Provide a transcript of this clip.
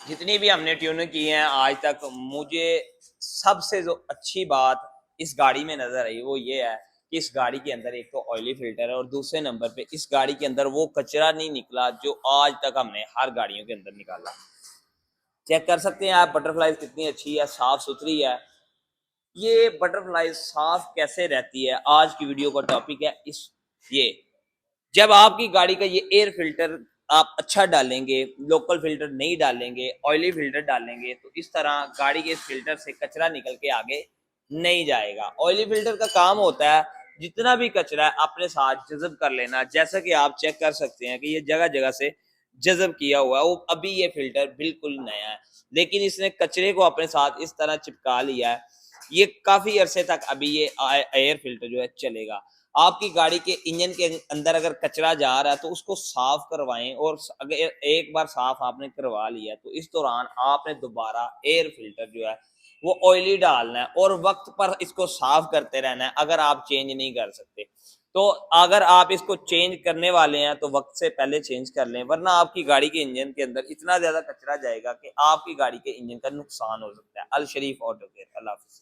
जितनी भी हमने ट्यूनिंग की है आज तक, मुझे सबसे जो अच्छी बात इस गाड़ी में नजर आई वो ये है कि इस गाड़ी के अंदर एक तो ऑयली फिल्टर है और दूसरे नंबर पे इस गाड़ी के अंदर वो कचरा नहीं निकला जो आज तक हमने हर गाड़ियों के अंदर निकाला। चेक कर सकते हैं आप बटरफ्लाई कितनी अच्छी है, साफ सुथरी है। ये बटरफ्लाई साफ कैसे रहती है, आज की वीडियो का टॉपिक है। इस ये जब आपकी गाड़ी का ये एयर फिल्टर आप अच्छा डालेंगे, लोकल फिल्टर नहीं डालेंगे, ऑयली फिल्टर डालेंगे, तो इस तरह गाड़ी के इस फिल्टर से कचरा निकल के आगे नहीं जाएगा। ऑयली फिल्टर का काम होता है जितना भी कचरा है अपने साथ जज़ब कर लेना। जैसा कि आप चेक कर सकते हैं कि ये जगह जगह से जज़ब किया हुआ है। वो अभी ये फिल्टर बिल्कुल नया है, लेकिन इसने कचरे को अपने साथ इस तरह चिपका लिया है। ये काफी अरसे तक अभी ये एयर फिल्टर जो है चलेगा। आपकी गाड़ी के इंजन के अंदर अगर कचरा जा रहा है तो उसको साफ करवाएं, और अगर एक बार साफ आपने करवा लिया तो इस दौरान आपने दोबारा एयर फिल्टर जो है वो ऑयली डालना है और वक्त पर इसको साफ करते रहना है। अगर आप चेंज नहीं कर सकते तो अगर आप इसको चेंज करने वाले हैं तो वक्त से पहले चेंज कर लें, वरना आपकी गाड़ी के इंजन के अंदर इतना ज्यादा कचरा जाएगा कि आपकी गाड़ी के इंजन का नुकसान हो सकता है। अल शरीफ ऑटो केयर। अल्लाह हाफिज़।